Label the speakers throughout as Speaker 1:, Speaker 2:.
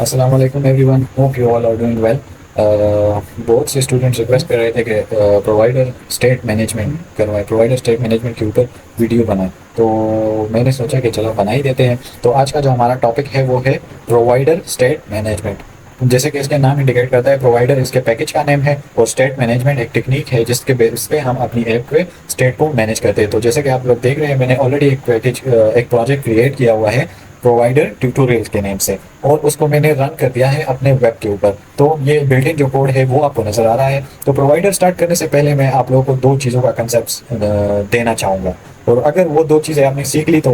Speaker 1: अस्सलाम वालेकुम everyone, hope you all are doing well. बहुत से स्टूडेंट्स रिक्वेस्ट कर रहे थे कि प्रोवाइडर स्टेट मैनेजमेंट करवाएं, प्रोवाइडर स्टेट मैनेजमेंट के ऊपर वीडियो बनाएं। तो मैंने सोचा कि चलो बना ही देते हैं। तो आज का जो हमारा टॉपिक है वो है प्रोवाइडर स्टेट मैनेजमेंट। जैसे कि इसका नाम इंडिकेट करता है, प्रोवाइडर इसके पैकेज का नेम है और स्टेट मैनेजमेंट एक टेक्निक है जिसके बेस पे हम अपनी ऐप पे स्टेट को मैनेज करते हैं। तो जैसे कि आप लोग देख रहे हैं, मैंने ऑलरेडी एक पैकेज एक प्रोजेक्ट क्रिएट किया हुआ है प्रोवाइडर ट्यूटोरियल के नेम से, और उसको मैंने रन कर दिया है अपने वेब के ऊपर। तो ये बिल्डिंग जो कोड है वो आपको नजर आ रहा है। तो प्रोवाइडर स्टार्ट करने से पहले मैं आप लोगों को दो चीज़ों का कंसेप्ट देना चाहूँगा, और अगर वो दो चीज़ें आपने सीख ली तो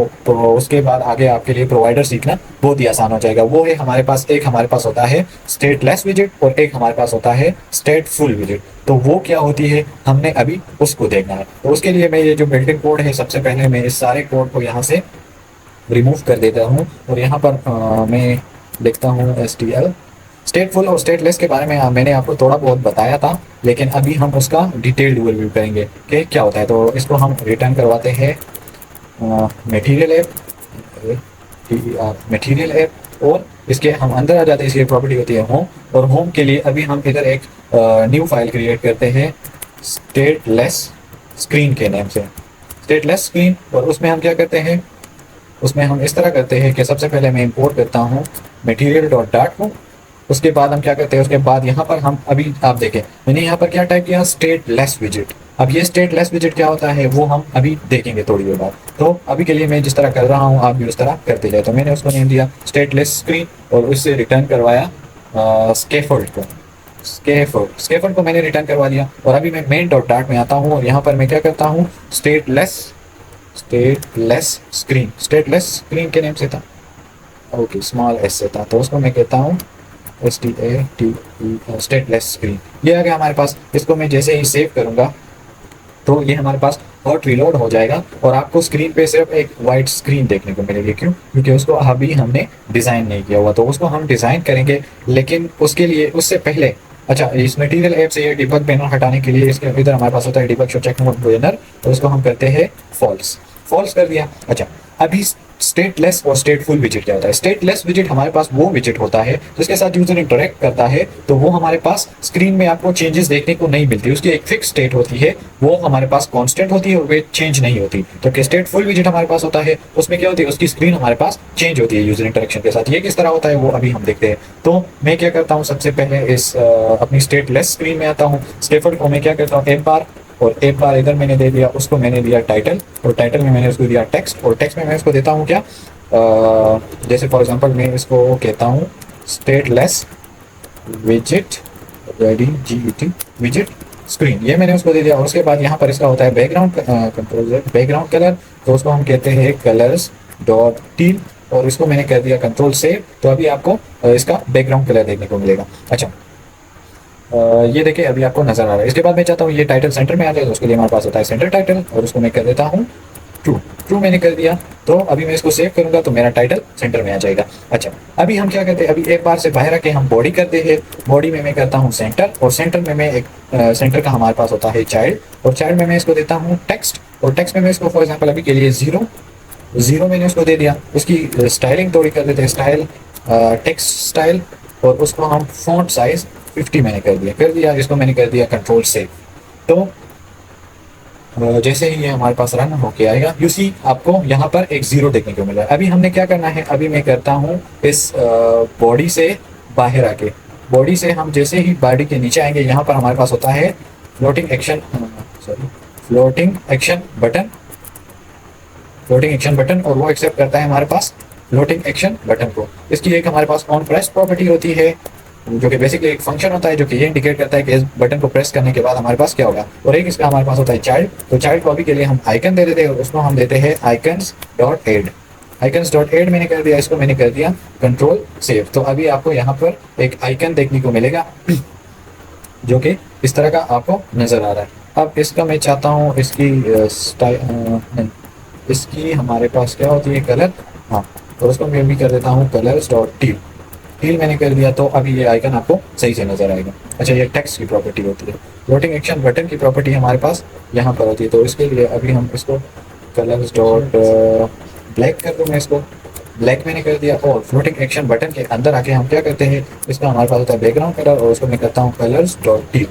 Speaker 1: उसके बाद आगे आपके लिए प्रोवाइडर सीखना बहुत ही आसान हो जाएगा। वो है हमारे पास होता है स्टेटलेस विजिट और एक हमारे पास होता है स्टेटफुल विजिट। तो वो क्या होती है हमने अभी उसको देखना है। तो उसके लिए मैं ये जो बिल्डिंग कोड है, सबसे पहले मैं इस सारे कोड को यहाँ से रिमूव कर देता हूँ और यहाँ पर मैं लिखता हूँ STL। स्टेटफुल और स्टेटलेस के बारे में मैंने आपको थोड़ा बहुत बताया था, लेकिन अभी हम उसका डिटेल्ड ओवरव्यू करेंगे कि क्या होता है। तो इसको हम रिटर्न करवाते हैं मटेरियल ऐप और इसके हम अंदर आ जाते हैं। इसकी प्रॉपर्टी होती है होम, और होम के लिए अभी हम इधर एक न्यू फाइल क्रिएट करते हैं स्टेटलेस स्क्रीन के नेम से, स्टेटलेस स्क्रीन। और उसमें हम क्या करते हैं, उसमें हम इस तरह करते हैं कि सबसे पहले मैं इंपोर्ट करता हूँ मटेरियल डॉट डाट को। उसके बाद हम क्या करते हैं, उसके बाद यहाँ पर हम अभी आप देखें मैंने यहाँ पर क्या टाइप किया, स्टेटलेस विजिट। अब ये स्टेटलेस विजिट क्या होता है वो हम अभी देखेंगे थोड़ी देर बाद। तो अभी के लिए मैं जिस तरह कर रहा हूँ आप भी उस तरह करते जाए। तो मैंने उसको नेम दिया स्टेटलेस स्क्रीन और उससे रिटर्न करवाया स्केफोल्ड को। स्केफोल्ड को मैंने रिटर्न करवा दिया। और अभी मैं मेन डॉट डाट में आता हूँ और यहाँ पर मैं क्या करता हूँ, स्टेटलेस स्क्रीन के नेम से था, ओके स्मॉल एस से था, तो उसको मैं कहता हूँ स्टेटलेस स्क्रीन। ये आ गया हमारे पास। इसको मैं जैसे ही सेव करूँगा तो ये हमारे पास हॉट रिलोड हो जाएगा और आपको स्क्रीन पे सिर्फ एक वाइट स्क्रीन देखने को मिलेगी। क्यों? क्योंकि उसको अभी हमने डिज़ाइन नहीं किया हुआ। तो उसको हम डिज़ाइन करेंगे, लेकिन उसके लिए उससे पहले अच्छा, इस मटेरियल ऐप से ये डिबग बैनर हटाने के लिए इसके इधर हमारे पास होता है debug show check mode banner, तो उसको हम करते हैं फॉल्स कर दिया। अच्छा, अभी स्टेटलेस और स्टेटफुल विजिट क्या होता है। स्टेटलेस विजिट हमारे पास वो विजिट होता है जिसके साथ यूजर इंटरेक्ट करता है तो वो हमारे पास स्क्रीन में आपको चेंजेस देखने को नहीं मिलती, उसकी एक फिक्स स्टेट होती है, वो हमारे पास कांस्टेंट होती है और वे चेंज नहीं होती। तो स्टेटफुल विजिट हमारे पास होता है, उसमें क्या होती है, उसकी स्क्रीन हमारे पास चेंज होती है यूजर इंटरेक्शन के साथ। ये किस तरह होता है वो अभी हम देखते हैं। तो मैं क्या करता हूँ, सबसे पहले इस अपनी स्टेटलेस स्क्रीन में आता हूँ। स्टेटफुल को मैं क्या करता हूँ, एक बार इधर मैंने दे दिया, उसको मैंने दिया टाइटल, और टाइटल में मैंने उसको दिया टेक्स्ट, और टेक्स्ट में मैं उसको देता हूँ क्या, जैसे फॉर एग्जांपल मैं इसको कहता हूँ स्टेटलेस विजिट विजिट स्क्रीन, ये मैंने उसको दे दिया। और उसके बाद यहाँ पर इसका होता है बैकग्राउंड कलर, तो उसको हम कहते हैं कलर्स डॉट टील, और इसको मैंने कर दिया कंट्रोल सेव। तो अभी आपको इसका बैकग्राउंड कलर देखने को मिलेगा। अच्छा, ये देखिए अभी आपको नजर आ रहा है। इसके बाद मैं चाहता हूँ ये टाइटल सेंटर में आ जाए, तो उसके लिए हमारे पास होता है सेंटर टाइटल, और उसको मैं कर देता हूँ ट्रू मैंने कर दिया। तो अभी मैं इसको सेव करूंगा तो मेरा टाइटल सेंटर में आ जाएगा। अच्छा, अभी हम क्या करते हैं, अभी एक बार से बाहर आके हम बॉडी करते हैं। बॉडी में मैं करता हूँ सेंटर, और सेंटर में मैं एक सेंटर का हमारे पास होता है चाइल्ड, और चाइल्ड में मैं इसको देता हूँ टेक्स्ट, और टेक्स्ट में मैं इसको फॉर एग्जाम्पल अभी के लिए जीरो मैंने उसको दे दिया। उसकी स्टाइलिंग थोड़ी कर देते हैं, स्टाइल टेक्स्ट स्टाइल, और उसको हम फॉन्ट साइज 50 मैंने कर दिया। इसको मैंने कर दिया कंट्रोल सेव। तो जैसे ही ये हमारे पास रन होके आएगा, यू सी आपको यहाँ पर एक जीरो देखने को मिल रहा है। अभी हमने क्या करना है, अभी मैं करता हूँ इस बॉडी से बाहर आके, बॉडी से हम जैसे ही बॉडी के नीचे आएंगे, यहाँ पर हमारे पास होता है फ्लोटिंग एक्शन बटन, और वो एक्सेप्ट करता है हमारे पास फ्लोटिंग एक्शन बटन को। इसकी एक हमारे पास ऑन प्रेस प्रॉपर्टी होती है, जो कि बेसिकली एक फंक्शन होता है जो कि ये इंडिकेट करता है कि इस बटन को प्रेस करने के बाद हमारे पास क्या होगा। और एक इसका हमारे पास होता है चाइल्ड, तो चाइल्ड को अभी के लिए हम आइकन दे देते हैं, और उसको हम देते हैं आइकन्स डॉट एड मैंने कर दिया, इसको मैंने कर दिया कंट्रोल सेव। तो अभी आपको यहाँ पर एक आइकन देखने को मिलेगा जो कि इस तरह का आपको नजर आ रहा है। अब इसका मैं चाहता हूँ इसकी हमारे पास क्या होती है, कलर, हाँ, तो उसको मैं भी कर देता हूँ कलर्स डॉट टील मैंने कर दिया। तो अभी ये आइकन आपको सही से नजर आएगा। अच्छा, ये टेक्स्ट की प्रॉपर्टी होती है। फ्लोटिंग एक्शन बटन की प्रॉपर्टी हमारे पास यहाँ पर होती है, तो इसके लिए अभी हम इसको कलर्स डॉट ब्लैक कर दूँ, मैं इसको ब्लैक मैंने कर दिया, और फ्लोटिंग एक्शन बटन के अंदर आके हम क्या करते हैं, इसका हमारे पास होता है बैकग्राउंड कलर, और उसको मैं करता हूँ कलर्स डॉट टी,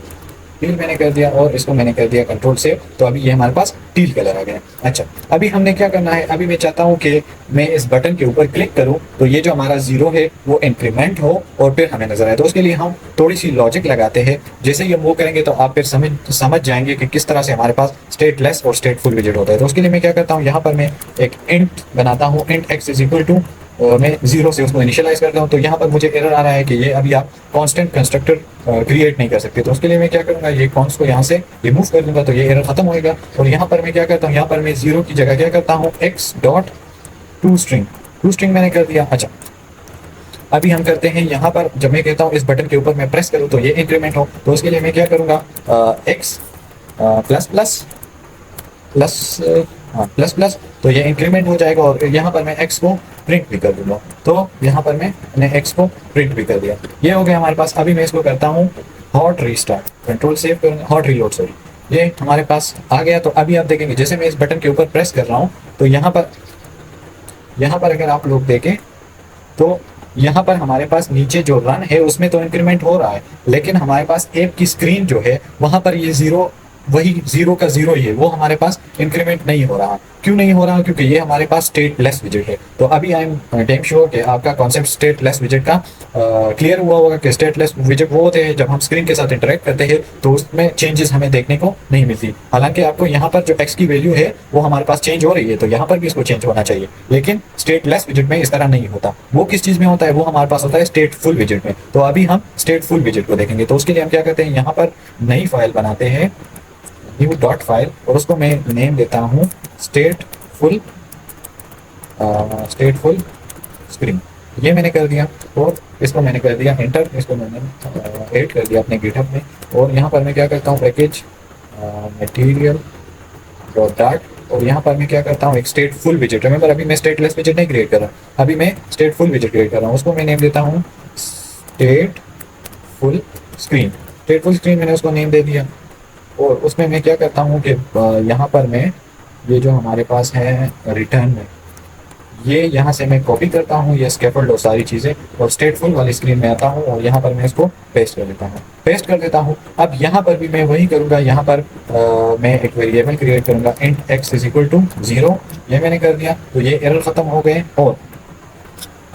Speaker 1: टील मैंने कर दिया, और इसको मैंने कर दिया कंट्रोल से, तो अभी ये हमारे पास टील कलर आ गया। अच्छा, अभी हमने क्या करना है, अभी मैं चाहता हूँ कि मैं इस बटन के ऊपर क्लिक करूँ तो ये जो हमारा जीरो है वो इंक्रीमेंट हो और फिर हमें नजर आए। तो उसके लिए हम थोड़ी सी लॉजिक लगाते हैं, जैसे ही हम वो करेंगे तो आप फिर समझ जाएंगे कि किस तरह से हमारे पास स्टेटलेस और स्टेटफुल विजेट होता है। तो उसके लिए मैं क्या करता हूँ, यहाँ पर मैं एक इंट बनाता हूँ, int X is equal to, मैं जीरो से उसको इनिशियलाइज करता हूँ। तो यहाँ पर मुझे एरर आ रहा है कि ये अभी आप कांस्टेंट कंस्ट्रक्टर क्रिएट नहीं कर सकते। तो उसके लिए मैं क्या करूँगा, ये कॉन्स को यहाँ से रिमूव कर दूंगा, तो ये एरर खत्म होएगा। और यहाँ पर मैं क्या करता हूँ, यहाँ पर मैं जीरो की जगह क्या करता हूँ, एक्स डॉट टू स्ट्रिंग मैंने कर दिया। अच्छा, अभी हम करते हैं यहाँ पर, जब मैं कहता हूँ इस बटन के ऊपर मैं प्रेस करूँ तो ये इंक्रीमेंट हो, तो उसके लिए मैं क्या करूँगा, एक्स प्लस प्लस प्लस, हाँ प्लस प्लस, तो ये इंक्रीमेंट हो जाएगा। और यहाँ पर मैं एक्स को प्रिंट भी कर दूंगा, तो यहाँ पर मैंने एक्स को प्रिंट भी कर दिया। ये हो गया हमारे पास। अभी मैं इसको करता हूँ हॉट रीस्टार्ट, कंट्रोल सेव करूँगा, हॉट रीलोड सॉरी, ये हमारे पास आ गया। तो अभी आप देखेंगे जैसे मैं इस बटन के ऊपर प्रेस कर रहा हूँ तो यहाँ पर अगर आप लोग देखें तो यहाँ पर हमारे पास नीचे जो रन है उसमें तो इंक्रीमेंट हो रहा है, लेकिन हमारे पास ऐप की स्क्रीन जो है वहां पर ये जीरो, वही जीरो का जीरो ही है, वो हमारे पास इंक्रीमेंट नहीं हो रहा। क्यों नहीं हो रहा, क्योंकि ये हमारे पास स्टेटलेस विजेट है। तो अभी आई एम डैम श्योर कि आपका कॉन्सेप्ट स्टेटलेस विजेट का क्लियर हुआ होगा कि स्टेटलेस विजेट वो होते हैं जब हम स्क्रीन के साथ इंटरेक्ट करते हैं तो उसमें चेंजेस हमें देखने को नहीं मिलती। हालांकि आपको यहाँ पर जो एक्स की वैल्यू है वो हमारे पास चेंज हो रही है, तो यहाँ पर भी इसको चेंज होना चाहिए, लेकिन स्टेटलेस विजेट में इस तरह नहीं होता। वो किस चीज में होता है, वो हमारे पास होता है स्टेटफुल विजेट में। तो अभी हम स्टेटफुल विजेट को देखेंगे। तो उसके लिए हम क्या करते हैं, यहाँ पर नई फाइल बनाते हैं, न्यू डॉट फाइल, और उसको मैं नेम देता हूँ स्टेटफुल स्क्रीन। ये मैंने कर दिया, और इसको मैंने कर दिया एंटर, इसको मैंने ऐड कर दिया अपने गिटहब में। और यहाँ पर मैं क्या करता हूँ, पैकेज मटेरियल डॉट डार्ट, और यहाँ पर मैं क्या करता हूँ, एक स्टेटफुल विजेट। रिमेंबर अभी मैं स्टेटलेस विजेट नहीं क्रिएट कर रहा, अभी मैं स्टेटफुल विजेट क्रिएट कर रहा हूँ। उसको मैं नेम देता हूँ स्टेटफुल स्क्रीन मैंने उसको नेम दे दिया। और उसमें मैं क्या करता हूँ कि यहाँ पर मैं ये जो हमारे पास है रिटर्न में, ये यहाँ से मैं कॉपी करता हूँ ये स्कैफोल्ड और सारी चीज़ें, और स्टेटफुल वाली स्क्रीन में आता हूँ और यहाँ पर मैं इसको पेस्ट कर देता हूँ। अब यहाँ पर भी मैं वही करूँगा, यहाँ पर मैं एक वेरिएबल क्रिएट करूँगा, int X is equal to 0, ये मैंने कर दिया। तो ये एरर खत्म हो गए। और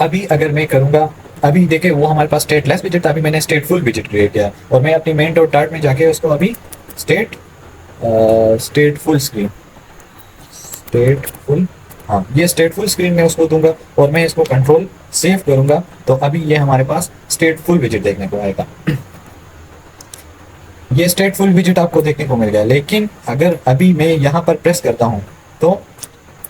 Speaker 1: अभी अगर मैं करूँगा, अभी देखिए वो हमारे पास स्टेटलेस विजेट था, अभी मैंने स्टेटफुल विजेट क्रिएट किया, और मैं अपनी मेन डॉट डार्ट में जाके उसको अभी स्टेटफुल हाँ ये स्टेटफुल स्क्रीन में उसको दूंगा, और मैं इसको कंट्रोल सेव करूंगा। तो अभी ये हमारे पास स्टेटफुल विजेट देखने को आएगा। ये स्टेटफुल विजेट आपको देखने को मिल गया। लेकिन अगर अभी मैं यहाँ पर प्रेस करता हूँ तो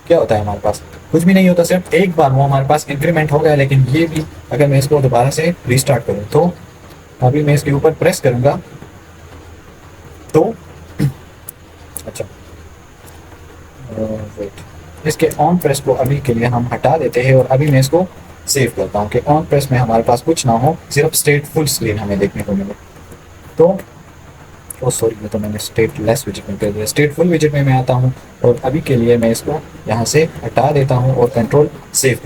Speaker 1: क्या होता है, हमारे पास कुछ भी नहीं होता, सिर्फ एक बार वो हमारे पास इंक्रीमेंट हो गया। लेकिन ये भी अगर मैं इसको दोबारा से रिस्टार्ट करूँ तो अभी मैं इसके ऊपर प्रेस करूंगा तो अच्छा वेट, इसके ऑन प्रेस को अभी के लिए हम हटा देते हैं, और अभी मैं इसको सेव करता हूँ कि ऑन प्रेस में हमारे पास कुछ ना हो, सिर्फ स्टेटफुल स्क्रीन हमें देखने को मिले। तो ओ सॉरी, ये तो मैंने स्टेटलेस विजेट में कर दिया, स्टेटफुल विजेट में मैं आता हूँ, और अभी के लिए मैं इसको यहाँ से हटा देता हूँ और कंट्रोल सेव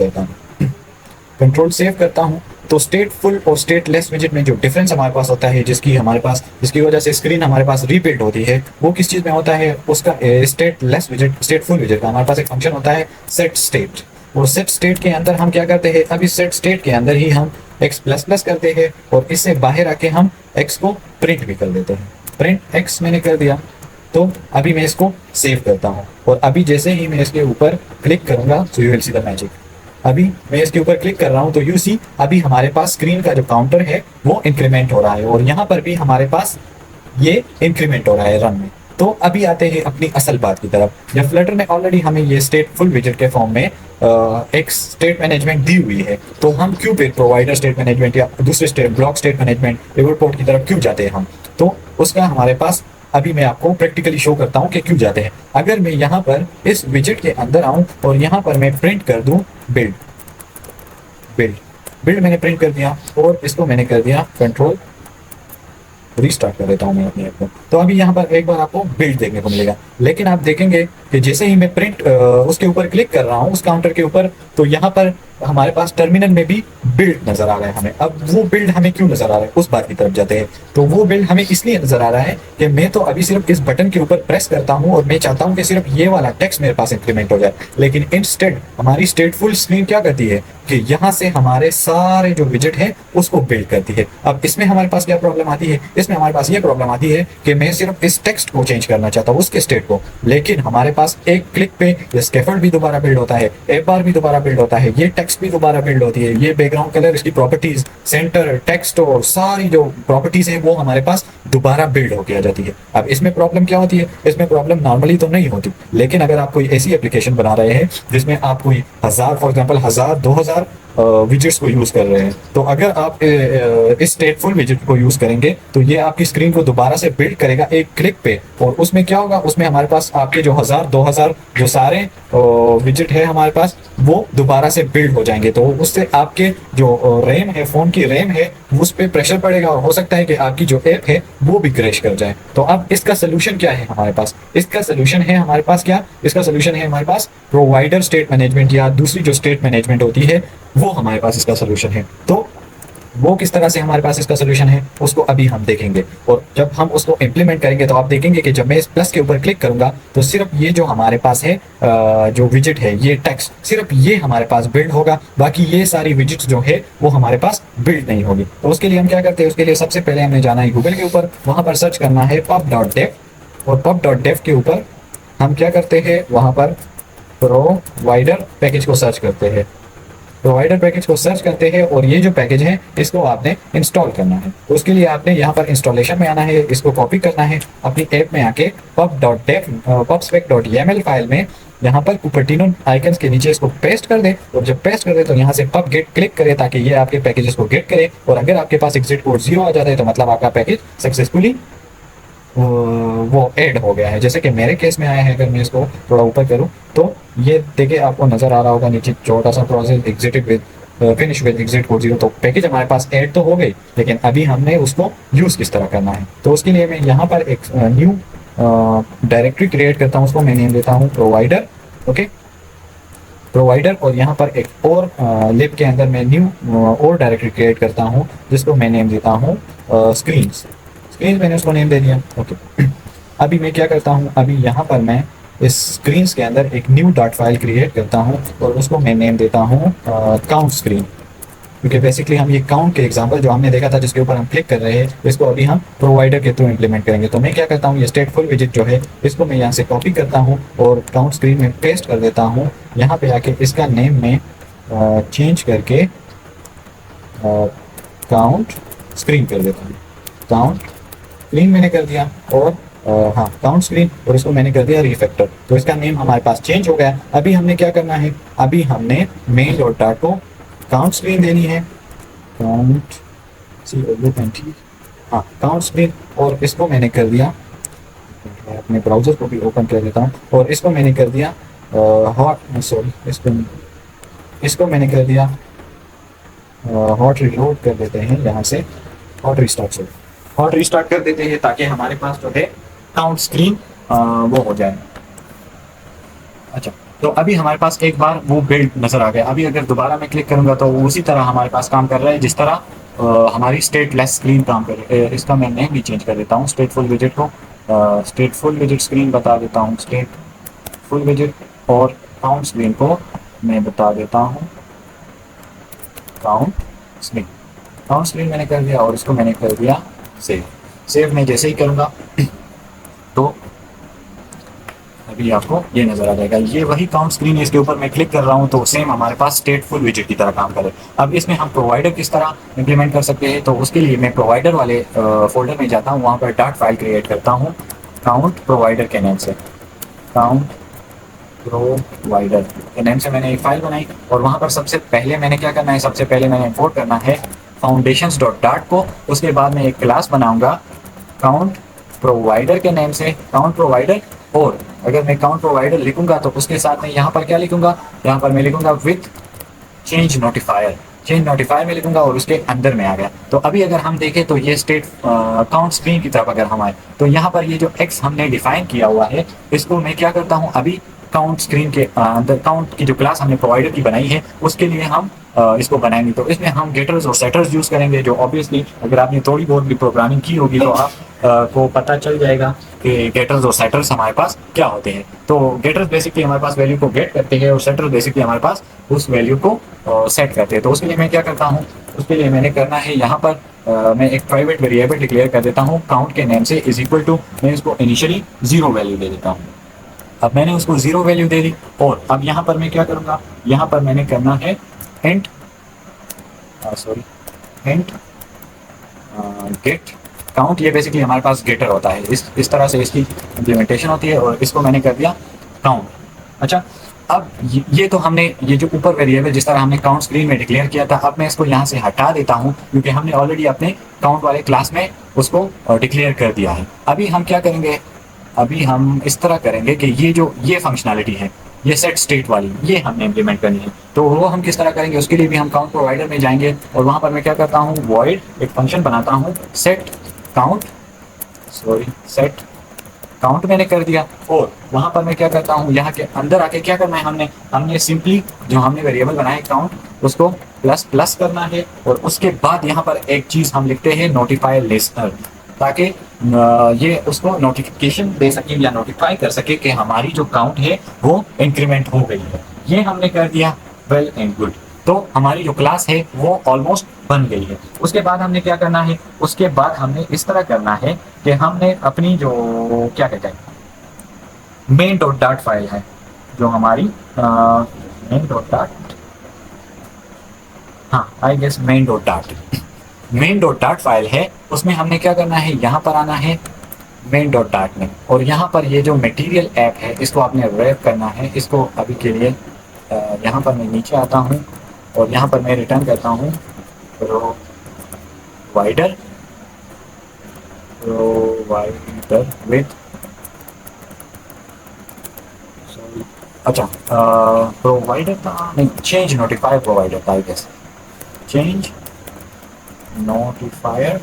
Speaker 1: करता हूँ। तो स्टेटफुल और स्टेटलेस विजेट में जो डिफरेंस हमारे पास होता है, जिसकी वजह से स्क्रीन हमारे पास रिबिल्ड होती है, वो किस चीज़ में होता है, उसका स्टेटलेस विजेट, स्टेटफुल विजेट का हमारे पास एक फंक्शन होता है सेट स्टेट। और सेट स्टेट के अंदर हम क्या करते हैं, अभी सेट स्टेट के अंदर ही हम एक्स प्लस प्लस करते हैं, और इससे बाहर आके हम एक्स को प्रिंट भी कर देते हैं। प्रिंट एक्स मैंने कर दिया। तो अभी मैं इसको सेव करता हूँ, और अभी जैसे ही मैं इसके ऊपर क्लिक करूंगा so you will see the magic. अभी मैं इसके ऊपर क्लिक कर रहा हूं तो यू सी अभी हमारे पास स्क्रीन का जो काउंटर है वो इंक्रीमेंट हो रहा है, और यहाँ पर भी हमारे पास ये इंक्रीमेंट हो रहा है रन में। तो अभी आते हैं अपनी असल बात की तरफ। जब फ्लटर ने ऑलरेडी हमें ये स्टेटफुल विजेट के फॉर्म में एक स्टेट मैनेजमेंट दी हुई है, तो हम क्यों फिर प्रोवाइडर स्टेट मैनेजमेंट या दूसरे state block state management river port की तरफ क्यों जाते हैं हम, तो उसका हमारे पास अभी मैं आपको प्रैक्टिकली शो करता हूं कि क्यों जाते हैं। अगर मैं यहाँ पर इस विजेट के अंदर आऊं और यहाँ पर मैं प्रिंट कर दूं बिल्ड मैंने प्रिंट कर दिया, और इसको मैंने कर दिया कंट्रोल रीस्टार्ट कर देता हूं मैं अपने ऐप को। तो अभी यहाँ पर एक बार आपको बिल्ड देखने को मिलेगा। लेकिन आप देखेंगे कि जैसे ही मैं प्रिंट उसके ऊपर क्लिक कर रहा हूँ उस काउंटर के ऊपर, तो यहाँ पर हमारे पास टर्मिनल में भी बिल्ड नजर आ रहा है हमें। अब वो बिल्ड हमें क्यों नजर आ रहा है, उस बात की तरफ जाते हैं। तो वो बिल्ड हमें इसलिए नजर आ रहा है कि मैं तो अभी सिर्फ इस बटन के ऊपर प्रेस करता हूं और मैं चाहता हूं कि सिर्फ ये वाला टेक्स्ट मेरे पास इंप्लीमेंट हो जाए, लेकिन इंस्टेड हमारी स्टेटफुल स्क्रीन क्या करती है कि यहाँ से हमारे सारे जो विजेट है उसको बिल्ड करती है। अब इसमें हमारे पास क्या प्रॉब्लम आती है, इसमें हमारे पास ये प्रॉब्लम आती है कि मैं सिर्फ इस टेक्स्ट को चेंज करना चाहता हूँ, उसके स्टेट को, लेकिन हमारे पास एक क्लिक पे ये स्कैफोल्ड भी दोबारा बिल्ड होता है, एप बार भी दोबारा बिल्ड होता है, ये टेक्स्ट भी दोबारा बिल्ड होती है, ये बैकग्राउंड कलर, इसकी प्रॉपर्टीज, सेंटर, टेक्स्ट और सारी जो प्रॉपर्टीज है वो हमारे पास दोबारा बिल्ड होके आ जाती है। अब इसमें प्रॉब्लम क्या होती है, इसमें प्रॉब्लम नॉर्मली तो नहीं होती, लेकिन अगर आप कोई ऐसी एप्लीकेशन बना रहे हैं जिसमें आप कोई 1000 फॉर एग्जांपल 1000-2000 विजेट्स को यूज कर रहे हैं, तो अगर आप इस स्टेटफुल विजेट को यूज करेंगे तो ये आपकी स्क्रीन को दोबारा से बिल्ड करेगा एक क्लिक पे। और उसमें क्या होगा, उसमें हमारे पास आपके जो 1000-2000 जो सारे विजेट है हमारे पास वो दोबारा से बिल्ड हो जाएंगे। तो उससे आपके जो रैम है, फोन की रैम है, उस पर प्रेशर पड़ेगा और हो सकता है कि आपकी जो ऐप है वो भी क्रैश कर जाए। तो अब इसका सोल्यूशन क्या है हमारे पास, इसका सोल्यूशन है हमारे पास क्या, इसका सोल्यूशन है हमारे पास प्रोवाइडर स्टेट मैनेजमेंट या दूसरी जो स्टेट मैनेजमेंट होती है वो हमारे पास इसका सोल्यूशन है। तो वो किस तरह से हमारे पास इसका सोल्यूशन है उसको अभी हम देखेंगे, और जब हम उसको इम्प्लीमेंट करेंगे तो आप देखेंगे कि जब मैं इस प्लस के ऊपर क्लिक करूंगा तो सिर्फ ये जो हमारे पास है जो विजिट है, ये टेक्स्ट, सिर्फ ये हमारे पास बिल्ड होगा, बाकी ये सारी विजिट्स जो है वो हमारे पास बिल्ड नहीं होगी। तो उसके लिए हम क्या करते हैं, उसके लिए सबसे पहले हमने जाना है गूगल के ऊपर, वहां पर सर्च करना है pub.dev, और pub.dev के ऊपर हम क्या करते हैं, वहां पर प्रोवाइडर पैकेज को सर्च करते हैं, प्रोवाइडर पैकेज को सर्च करते हैं और ये जो पैकेज है इसको आपने इंस्टॉल करना है। तो उसके लिए आपने यहाँ पर इंस्टॉलेशन में आना है, इसको कॉपी करना है अपनी ऐप में आके pub.spec.yaml फाइल में यहाँ पर कुपर्टिनो आइकन्स के नीचे इसको पेस्ट कर दे, और जब पेस्ट कर दे तो यहाँ से pub get क्लिक करे ताकि ये आपके पैकेजेस को गेट करे, और अगर आपके पास एग्जिट कोड 0 आ जाता है तो मतलब आपका पैकेज सक्सेसफुली वो ऐड हो गया है। जैसे कि मेरे केस में आया है, अगर मैं इसको थोड़ा ऊपर करूं तो ये देखिए आपको नजर आ रहा होगा नीचे छोटा सा process exerted with finish with exit code 0। तो पैकेज हमारे पास ऐड तो हो गई, लेकिन अभी हमने उसको यूज किस तरह करना है। तो उसके लिए मैं यहाँ पर एक न्यू डायरेक्टरी क्रिएट करता हूँ, उसको मैं नेम देता हूँ प्रोवाइडर, ओके प्रोवाइडर, और यहाँ पर एक और लिब के अंदर मैं न्यू और डायरेक्टरी क्रिएट करता हूँ जिसको मैं नेम देता हूँ स्क्रीन्स, मैंने उसको नेम दे दिया, ओके। अभी मैं क्या करता हूँ, अभी यहाँ पर मैं इस स्क्रीन्स के अंदर एक न्यू डॉट फाइल क्रिएट करता हूँ और उसको मैं नेम देता हूँ काउंट स्क्रीन, क्योंकि बेसिकली हम ये काउंट के एग्जांपल जो हमने देखा था जिसके ऊपर हम क्लिक कर रहे हैं इसको अभी हम प्रोवाइडर के थ्रू इंप्लीमेंट करेंगे। तो मैं क्या करता हूँ, ये स्टेटफुल विजिट जो है इसको मैं यहाँ से कॉपी करता हूँ और काउंट स्क्रीन में पेस्ट कर देता हूँ। यहाँ पे आके इसका नेम में चेंज करके काउंट स्क्रीन कर देता हूँ, काउंट स्क्रीन मैंने कर दिया, और हाँ काउंट स्क्रीन, और इसको मैंने कर दिया रिफैक्टर। तो इसका नेम हमारे पास चेंज हो गया। अभी हमने क्या करना है, अभी हमने मेन डॉट डाट को काउंट स्क्रीन देनी है, काउंट हाँ काउंट स्क्रीन, और इसको मैंने कर दिया, मैं अपने ब्राउजर को भी ओपन कर देता हूँ, और इसको मैंने कर दिया हॉट सॉरी इसको मैंने कर दिया हॉट रिलोड कर देते हैं, यहाँ से हॉट रिस्टार्ट कर देते हैं ताकि हमारे पास जो है काउंट स्क्रीन वो हो जाए। अच्छा, तो अभी हमारे पास एक बार वो बिल्ड नजर आ गया। अभी अगर दोबारा मैं क्लिक करूंगा तो उसी तरह हमारे पास काम कर रहा है जिस तरह हमारी स्टेटलेस स्क्रीन काम कर रही है। इसका मैं नेम भी चेंज कर देता हूँ, स्टेटफुल विजिट को स्टेटफुल विजिट स्क्रीन बता देता हूँ, स्टेटफुल विजिट, और काउंट स्क्रीन को मैं बता देता हूँ काउंट स्क्रीन मैंने कर दिया, और इसको मैंने कर दिया सेव मैं जैसे ही करूँगा तो अभी आपको ये नजर आ जाएगा, ये वही काउंट स्क्रीन है, इसके ऊपर मैं क्लिक कर रहा हूँ तो सेम हमारे पास स्टेटफुल विजिट की तरह काम करे। अब इसमें हम प्रोवाइडर किस तरह इंप्लीमेंट कर सकते हैं, तो उसके लिए मैं प्रोवाइडर वाले फोल्डर में जाता हूँ, वहाँ पर डॉट फाइल क्रिएट करता हूँ काउंट प्रोवाइडर के नेम से, काउंट प्रोवाइडर के नेम से मैंने एक फाइल बनाई, और वहाँ पर सबसे पहले मैंने क्या करना है, सबसे पहले मैंने इंपोर्ट करना है फाउंडेशंस डॉट डाट को। उसके बाद मैं एक क्लास बनाऊंगा काउंट प्रोवाइडर के नेम से, काउंट प्रोवाइडर, और अगर मैं काउंट प्रोवाइडर लिखूंगा तो उसके साथ में यहाँ पर क्या लिखूंगा, यहाँ पर मैं लिखूंगा विथ चेंज नोटिफायर में लिखूंगा, और उसके अंदर में आ गया। तो अभी अगर हम देखें तो ये स्टेट काउंट स्क्रीन की तरफ अगर हम आए तो यहाँ पर ये जो एक्स हमने डिफाइन किया हुआ है इसको मैं क्या करता हूँ, अभी काउंट स्क्रीन के अंदर काउंट की जो क्लास हमने प्रोवाइडर की बनाई है उसके लिए हम इसको बनाएंगे। तो इसमें हम गेटर्स और सेटर्स यूज़ करेंगे, जो ऑब्वियसली अगर आपने थोड़ी बहुत भी प्रोग्रामिंग की होगी तो आप को पता चल जाएगा कि गेटर्स और सेटर्स हमारे पास क्या होते हैं। तो गेटर्स बेसिकली हमारे पास वैल्यू को गेट करते हैं और सेटर्स बेसिकली हमारे पास उस वैल्यू को सेट करते हैं। तो उसके लिए मैं क्या करता हूँ, उसके लिए मैंने करना है यहाँ पर मैं एक प्राइवेट वेरिएबल डिक्लेयर कर देता हूँ काउंट के नेम से इज इक्वल टू, मैं इसको इनिशियली 0 वैल्यू दे देता हूँ। अब मैंने उसको 0 वैल्यू दे दी और अब यहाँ पर मैं क्या करूँगा, यहाँ पर मैंने करना है इंट इंट गेट काउंट। ये बेसिकली हमारे पास गेटर होता है, इस तरह से इसकी इम्प्लीमेंटेशन होती है और इसको मैंने कर दिया काउंट। अच्छा, अब ये तो हमने ये जो ऊपर वेरिएबल जिस तरह हमने काउंट स्क्रीन में डिक्लेयर किया था, अब मैं इसको यहाँ से हटा देता हूँ क्योंकि हमने ऑलरेडी अपने काउंट वाले क्लास में उसको डिक्लेयर कर दिया है। अभी हम क्या करेंगे, अभी हम इस तरह करेंगे कि ये फंक्शनैलिटी है, ये सेट स्टेट वाली, ये हमने इम्प्लीमेंट करनी है। तो वो हम किस तरह करेंगे, उसके लिए भी हम काउंट प्रोवाइडर में जाएंगे और वहाँ पर मैं क्या करता हूँ, वॉइड एक फंक्शन बनाता हूँ सेट काउंट मैंने कर दिया और वहाँ पर मैं क्या करता हूँ, यहाँ के अंदर आके क्या करना है, हमने सिंपली जो हमने वेरिएबल बनाया काउंट उसको प्लस प्लस करना है और उसके बाद यहाँ पर एक चीज़ हम लिखते हैं नोटिफाई लिस्टनर, ताकि ये उसको नोटिफिकेशन दे सके या नोटिफाई कर सके कि हमारी जो काउंट है वो इंक्रीमेंट हो गई है। ये हमने कर दिया, वेल एंड गुड। तो हमारी जो क्लास है वो ऑलमोस्ट बन गई है। उसके बाद हमने क्या करना है, उसके बाद हमने इस तरह करना है कि हमने अपनी जो क्या कहते हैं मेन डॉट डाट फाइल है, जो हमारी मेन डॉट डाट, हाँ आई गेस मेन डॉट डाट फाइल है, उसमें हमने क्या करना है, यहाँ पर आना है मेन डॉट डाट में और यहाँ पर ये जो मटेरियल ऐप है इसको आपने रैप करना है। इसको अभी के लिए यहाँ पर मैं नीचे आता हूँ और यहाँ पर मैं रिटर्न करता हूँ प्रोवाइडर विथ, अच्छा प्रोवाइडर था नहीं, चेंज नोटिफायर प्रोवाइडर था I guess, change notifier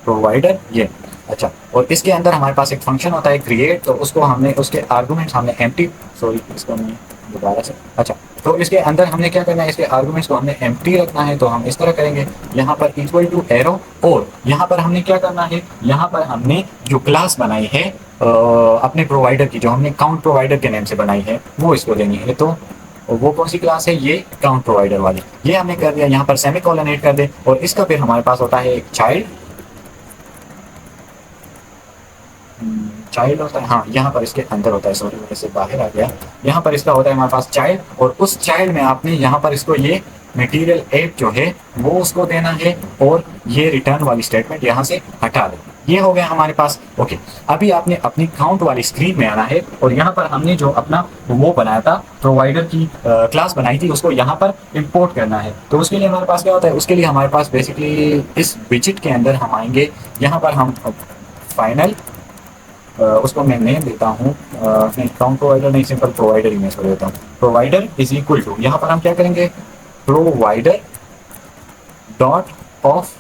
Speaker 1: provider ये। अच्छा, और इसके अंदर हमारे पास एक फंक्शन होता है क्रिएट, तो उसको हमने उसके आर्गुमेंट्स हमने एम्प्टी, सॉरी इसको मैं दोबारा से, अच्छा तो इसके अंदर हमने क्या करना है, इसके आर्गुमेंट्स को हमने एम्प्टी रखना है। तो हम इस तरह करेंगे, यहाँ पर इक्वल टू एरो और यहाँ पर हमने क्या करना है, यहाँ पर हमने जो क्लास बनाई है अपने प्रोवाइडर की, जो हमने काउंट प्रोवाइडर के नेम से बनाई है वो इसको देनी है। तो वो कौन सी क्लास है, ये काउंट प्रोवाइडर वाली, ये हमने कर दिया। यहाँ पर सेमीकोलन ऐड कर दे और इसका फिर हमारे पास होता है एक चाइल्ड होता है, हाँ यहाँ पर इसके अंदर होता है, सॉरी मेरे से बाहर आ गया, यहाँ पर इसका होता है हमारे पास चाइल्ड और उस चाइल्ड में आपने यहाँ पर इसको ये मटेरियल ऐप जो है वो उसको देना है और ये रिटर्न वाली स्टेटमेंट यहाँ से हटा दे। ये हो गया हमारे पास। ओके, अभी आपने अपनी काउंट वाली स्क्रीन में आना है और यहाँ पर हमने जो अपना वो बनाया था प्रोवाइडर की क्लास बनाई थी उसको यहाँ पर इंपोर्ट करना है। तो उसके लिए हमारे पास क्या होता है, उसके लिए हमारे पास बेसिकली इस विजिट के अंदर हम आएंगे, यहाँ पर हम फाइनल उसको मैं नेम देता हूँ, नहीं काउंट प्रोवाइडर नहीं, सिंपल प्रोवाइडर ही मैं इसको देता हूँ, प्रोवाइडर इज इक्वल टू, यहाँ पर हम क्या करेंगे प्रोवाइडर डॉट ऑफ,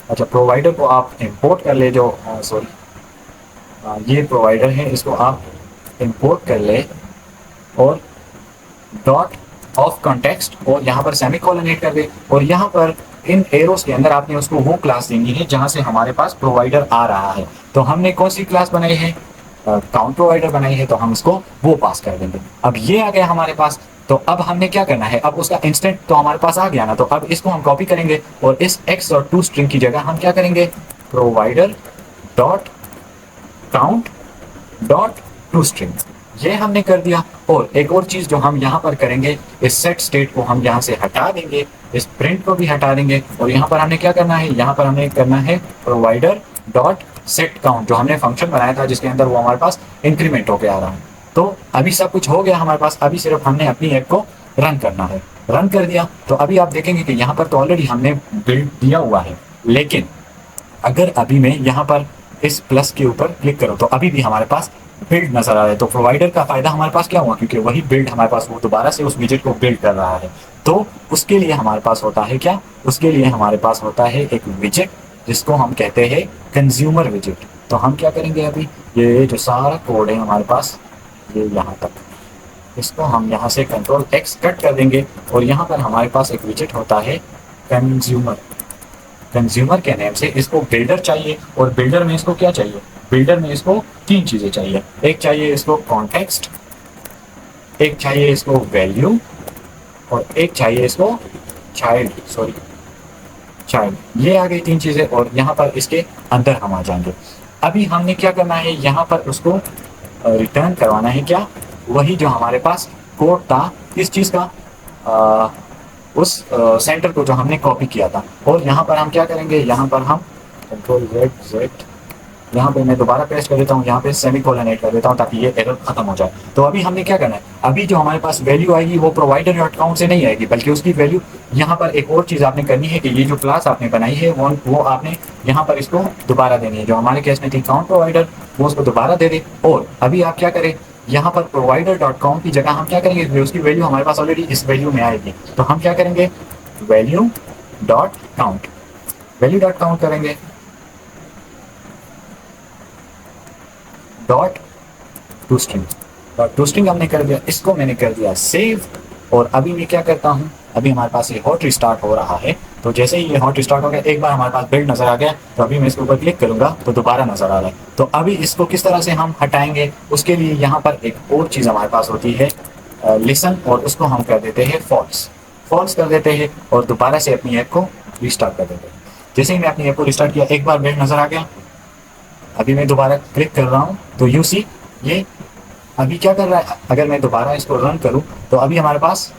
Speaker 1: अच्छा प्रोवाइडर को आप इंपोर्ट कर ले, जो सॉरी ये प्रोवाइडर है इसको आप इंपोर्ट कर ले और डॉट ऑफ कॉन्टेक्स्ट और यहाँ पर सेमीकोलन ऐड कर दे और यहाँ पर इन एरोस के अंदर आपने उसको वो क्लास देनी है जहाँ से हमारे पास प्रोवाइडर आ रहा है। तो हमने कौन सी क्लास बनाई है, काउंट प्रोवाइडर बनाई है, तो हम इसको वो पास कर देंगे। अब ये आ गया हमारे पास, तो अब हमने क्या करना है, अब उसका इंस्टेंट तो हमारे पास आ गया ना, तो अब इसको हम कॉपी करेंगे और इस x और टू स्ट्रिंग की जगह हम क्या करेंगे provider dot count dot to string, ये हमने कर दिया। और एक और चीज़ जो हम यहाँ पर करेंगे, इस सेट स्टेट को हम यहाँ से हटा देंगे, इस प्रिंट को भी हटा देंगे और यहाँ पर हमने क्या करना है, यहाँ पर हमें करना है प्रोवाइडर डॉट सेट काउंट, जो हमने फंक्शन बनाया था जिसके अंदर वो हमारे पास इंक्रीमेंट होके आ रहा है। तो अभी सब कुछ हो गया हमारे पास, अभी सिर्फ हमने अपनी ऐप को रन करना है। रन कर दिया तो अभी आप देखेंगे कि यहाँ पर तो ऑलरेडी हमने बिल्ड दिया हुआ है, लेकिन अगर अभी मैं यहाँ पर इस प्लस के ऊपर क्लिक करूँ तो अभी भी हमारे पास बिल्ड नजर आ रहा है। तो प्रोवाइडर का फायदा हमारे पास क्या हुआ, क्योंकि वही बिल्ड हमारे पास वो दोबारा से उस विजिट को बिल्ड कर रहा है। तो उसके लिए हमारे पास होता है क्या, उसके लिए हमारे पास होता है एक विजिट जिसको हम कहते हैं कंज्यूमर विजिट। तो हम क्या करेंगे, अभी ये जो सारा कोड है हमारे पास ये यहाँ तक। इसको हम यहाँ से कंट्रोल एक्स कट कर देंगे और यहाँ पर हमारे पास एक विजिट होता है कंज्यूमर। कंज्यूमर के नेम से इसको बिल्डर चाहिए और बिल्डर में इसको क्या चाहिए, बिल्डर में इसको तीन चीज़ें चाहिए। एक चाहिए इसको कॉन्टेक्स्ट, एक चाहिए इसको वैल्यू और एक चाहिए इसको चाइल्ड, सॉरी चाइल्ड। ये आ गई तीन चीज़ें और यहाँ पर इसके अंदर हम आ जाएंगे। अभी हमने क्या करना है, यहाँ पर उसको रिटर्न करवाना है क्या, वही जो हमारे पास कोड था इस चीज़ का, अ, उस सेंटर को जो हमने कॉपी किया था। और यहाँ पर हम क्या करेंगे, यहाँ पर हम कंट्रोल जेड जेड, यहाँ पे मैं दोबारा पेस्ट कर देता हूँ, यहाँ पे सेमी कोलन ऐड कर देता हूँ ताकि ये एरर खत्म हो जाए। तो अभी हमने क्या करना है, अभी जो हमारे पास वैल्यू आएगी वो प्रोवाइडर डॉट काउंट से नहीं आएगी, बल्कि उसकी वैल्यू यहाँ पर एक और चीज़ आपने करनी है कि ये जो क्लास आपने बनाई है वो आपने यहाँ पर इसको दोबारा देनी है। जो हमारे केस में थी काउंट प्रोवाइडर, वो उसको दोबारा दे दे। और अभी आप क्या करें, यहाँ पर प्रोवाइडर डॉट काउंट की जगह हम क्या करेंगे, उसकी वैल्यू हमारे पास ऑलरेडी इस वैल्यू में आएगी, तो हम क्या करेंगे, value dot count, value dot count करेंगे, dot to string, dot to string हमने कर दिया, इसको मैंने कर दिया सेव। और अभी मैं क्या करता हूँ, अभी हमारे पास ये हॉट रिस्टार्ट हो रहा है। तो जैसे ही ये हॉट रिस्टार्ट हो गया, एक बार हमारे पास बिल्ड नजर आ गया, तो अभी मैं इसके ऊपर क्लिक करूंगा तो दोबारा नजर आ रहा है। तो अभी इसको किस तरह से हम हटाएंगे, उसके लिए यहाँ पर एक और चीज़ हमारे पास होती है लिसन, और उसको हम कर देते हैं फॉल्स, फॉल्स कर देते हैं और दोबारा से अपनी ऐप को रिस्टार्ट कर देते हैं। जैसे ही मैं अपनी ऐप को रिस्टार्ट किया, एक बार बिल्ड नजर आ गया, अभी मैं दोबारा क्लिक कर रहा हूँ तो यू सी ये अभी क्या कर रहा है। अगर मैं दोबारा इसको रन करूं तो अभी हमारे पास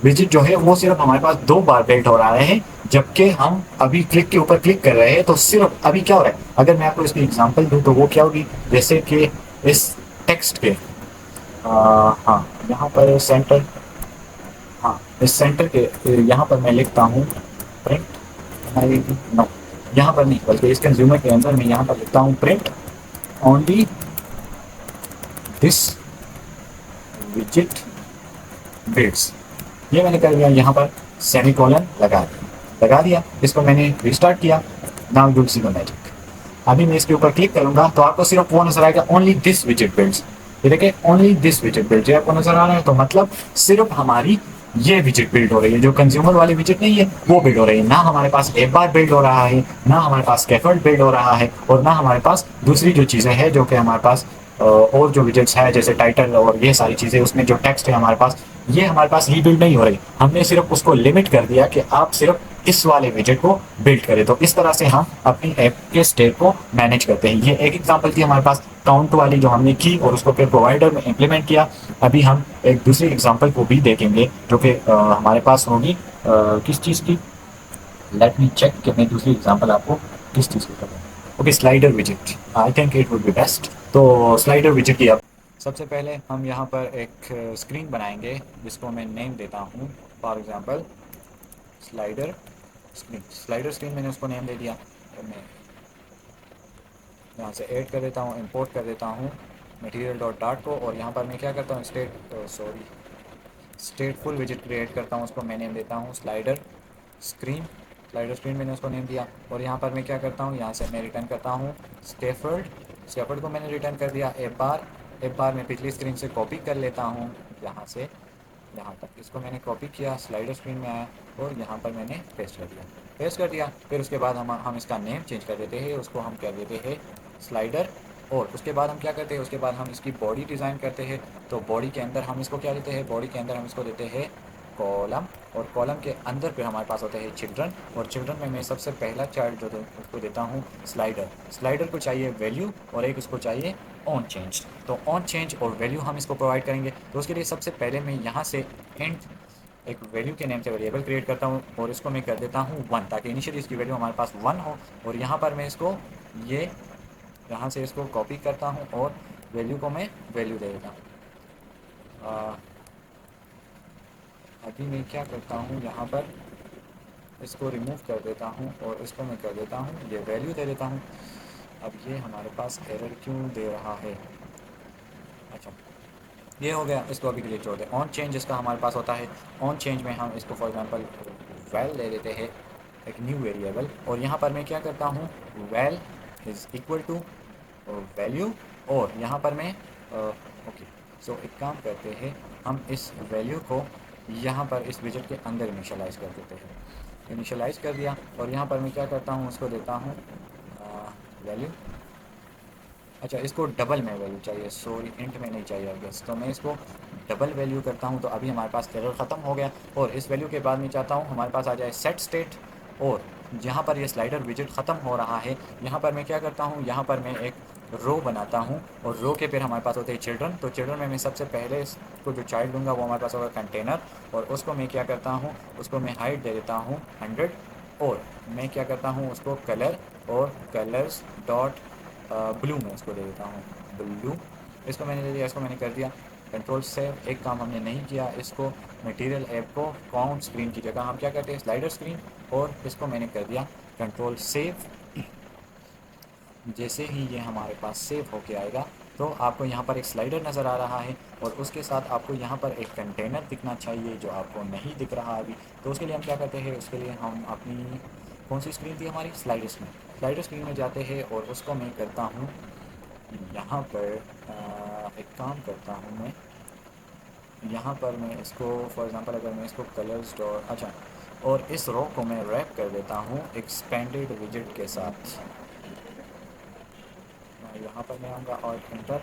Speaker 1: विजिट जो है वो सिर्फ हमारे पास दो बार बिल्ड हो रहा है, जबकि हम अभी क्लिक के ऊपर क्लिक कर रहे हैं तो सिर्फ अभी क्या हो रहा है। अगर मैं आपको इसकी एग्जांपल दूं तो वो क्या होगी, जैसे कि इस टेक्स्ट के हाँ यहाँ पर सेंटर, हाँ इस सेंटर के यहाँ पर मैं लिखता हूँ प्रिंट, नो यहाँ पर नहीं बल्कि इस कंज्यूमर के अंदर मैं यहाँ पर लिखता हूँ print only this visit bits. ये मैंने कर दिया, यहाँ पर सेमी कॉलन लगा दिया, इसको मैंने रिस्टार्ट किया। Now you see the magic. अभी मैं इसके ऊपर क्लिक करूंगा तो आपको सिर्फ वो नजर आएगा, ओनली दिस विजिट बिल्ड्स। ये देखिए ओनली दिस विजिट बिल्ड, ये आपको नजर आ रहा है। तो मतलब सिर्फ हमारी ये विजिट बिल्ड हो रही है, जो कंज्यूमर वाली विजिट नहीं है वो बिल्ड हो रही है। ना हमारे पास एक बार बिल्ड हो रहा है, ना हमारे पास स्कैफोल्ड बिल्ड हो रहा है, और ना हमारे पास दूसरी जो चीज़ें हैं जो कि हमारे पास और जो विजिट्स है जैसे टाइटल और ये सारी चीज़ें, उसमें जो टेक्स्ट है हमारे पास, ये हमारे पास रीबिल्ड नहीं हो रही। हमने सिर्फ उसको लिमिट कर दिया कि आप सिर्फ इस वाले विजेट को बिल्ड करें। तो इस तरह से हम अपनी ऐप के स्टेट को मैनेज करते हैं। ये एक एग्जांपल थी हमारे पास काउंट वाली जो हमने की और उसको फिर प्रोवाइडर में इम्प्लीमेंट किया। अभी हम एक दूसरी एग्जांपल को भी देखेंगे जो कि हमारे पास होगी किस चीज़ की। लेट मी चेक कि मैं दूसरी एग्जांपल आपको किस चीज़ की करूँ। Okay, slider visit, I think it would be best. तो स्लाइडर विजिट की अब सबसे पहले हम यहाँ पर एक स्क्रीन बनाएंगे जिसको मैं नेम देता हूँ, for example slider screen. Slider screen मैंने उसको नेम दे दिया। तो मैं यहाँ से ऐड कर देता हूँ, इंपोर्ट कर देता हूँ मटेरियल डॉट डार्ट को, और यहाँ पर मैं क्या करता हूँ, स्टेटफुल विजिट क्रिएट करता हूँ। उसको मैं नेम देता हूँ स्लाइडर स्क्रीन। स्लाइडर स्क्रीन मैंने उसको नेम दिया, और यहाँ पर मैं क्या करता हूँ, यहाँ से मैं रिटर्न करता हूँ स्टेफर्ड। स्टेफर्ड को मैंने रिटर्न कर दिया। एक बार मैं पिछली स्क्रीन से कॉपी कर लेता हूँ, यहाँ से यहाँ तक इसको मैंने कॉपी किया, स्लाइडर स्क्रीन में आया और यहाँ पर मैंने पेस्ट कर दिया। फिर उसके बाद हम इसका नेम चेंज कर देते हैं, उसको हम कर देते हैं स्लाइडर। और उसके बाद हम क्या करते हैं, उसके बाद हम इसकी बॉडी डिज़ाइन करते हैं। तो बॉडी के अंदर हम इसको क्या देते हैं, बॉडी के अंदर हम इसको देते हैं कॉलम, और कॉलम के अंदर फिर हमारे पास होते हैं चिल्ड्रन, और चिल्ड्रन में मैं सबसे पहला चाइल्ड जो उसको देता हूँ स्लाइडर। स्लाइडर को चाहिए वैल्यू और एक उसको चाहिए ऑन चेंज। तो ऑन चेंज और वैल्यू हम इसको प्रोवाइड करेंगे। तो उसके लिए सबसे पहले मैं यहाँ से इंट एक वैल्यू के नेम से वेरिएबल क्रिएट करता हूँ, और इसको मैं कर देता हूँ 1, ताकि इनिशियली इसकी वैल्यू हमारे पास 1 हो। और यहाँ पर मैं इसको ये यहाँ से इसको कॉपी करता हूँ और वैल्यू को मैं वैल्यू दे देता हूँ। अभी मैं क्या करता हूँ, यहाँ पर इसको रिमूव कर देता हूँ और इसको मैं कर देता हूँ ये वैल्यू दे देता हूँ। अब ये हमारे पास एरर क्यों दे रहा है, अच्छा ये हो गया। इसको अभी के लिए छोड़ दें। ऑन चेंज इसका हमारे पास होता है, ऑन चेंज में हम इसको फॉर एग्जांपल वैल दे देते हैं, एक न्यू वेरिएबल। और यहाँ पर मैं क्या करता हूँ, val is equal to value, और यहाँ पर मैं ओके, सो एक काम करते हैं, हम इस वैल्यू को यहाँ पर इस विजिट के अंदर इनिशियलाइज कर देते हैं। इनिशियलाइज कर दिया और यहाँ पर मैं क्या करता हूँ, उसको देता हूँ वैल्यू। अच्छा, इसको डबल में वैल्यू चाहिए, सॉरी इंट में नहीं चाहिए आई गेस, तो मैं इसको डबल वैल्यू करता हूँ। तो अभी हमारे पास एरर ख़त्म हो गया और इस वैल्यू के बाद मैं चाहता हूँ हमारे पास आ जाए सेट स्टेट। और जहाँ पर ये स्लाइडर विजिट ख़त्म हो रहा है, यहाँ पर मैं क्या करता हूँ, यहाँ पर मैं एक रो बनाता हूँ और रो के फिर हमारे पास होते हैं चिल्ड्रन। तो चिल्ड्रन में मैं सबसे पहले इसको जो चाइल्ड दूंगा वो हमारे पास होगा कंटेनर, और उसको मैं क्या करता हूँ, उसको मैं हाइट दे देता हूँ 100। और मैं क्या करता हूँ, उसको कलर और कलर्स डॉट ब्लू में उसको दे देता हूँ ब्लू। इसको मैंने दे दिया, इसको मैंने कर दिया कंट्रोल सेव। एक काम हमने नहीं किया, इसको मटेरियल ऐप को काउंट स्क्रीन की जगह हम क्या करते हैं स्लाइडर स्क्रीन, और इसको मैंने कर दिया कंट्रोल सेव। जैसे ही ये हमारे पास सेव होके आएगा तो आपको यहाँ पर एक स्लाइडर नज़र आ रहा है और उसके साथ आपको यहाँ पर एक कंटेनर दिखना चाहिए जो आपको नहीं दिख रहा अभी। तो उसके लिए हम क्या करते हैं, उसके लिए हम अपनी कौन सी स्क्रीन थी हमारी, स्लाइडर स्क्रीन। स्लाइडर स्क्रीन में जाते हैं और उसको मैं करता हूँ यहाँ पर एक काम करता हूँ मैं, यहाँ पर मैं इसको फॉर एग्ज़ाम्पल अगर मैं इसको कलर्स डॉट, अच्छा, और इस रो को मैं रैप कर देता हूँ एक्सपेंडेड विजिट के साथ। यहाँ पर मैं आऊँगा और inter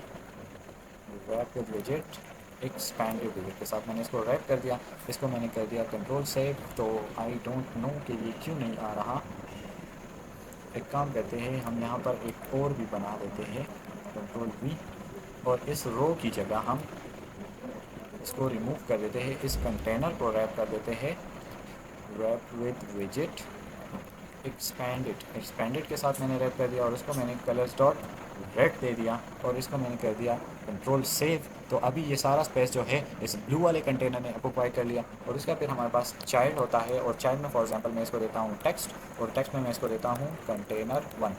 Speaker 1: rap with visit expended visit के साथ मैंने इसको रैप कर दिया। इसको मैंने कर दिया कंट्रोल सेव। तो आई डोंट नो कि ये क्यों नहीं आ रहा। एक काम करते हैं, हम यहाँ पर एक और भी बना देते हैं कंट्रोल वी, और इस रो की जगह हम इसको रिमूव कर देते हैं, इस कंटेनर को रैप कर देते हैं wrap with visit expanded. Expanded के साथ मैंने रैप कर दिया और उसको मैंने कलर्स डॉट रेड दे दिया और इसको मैंने कर दिया कंट्रोल सेव। तो अभी ये सारा स्पेस जो है इस ब्लू वाले कंटेनर ने ऑक्यूपाई कर लिया। और इसका फिर हमारे पास चाइल्ड होता है, और चाइल्ड में फॉर एग्जांपल मैं इसको देता हूँ टेक्स्ट, और टेक्स्ट में मैं इसको देता हूँ कंटेनर 1।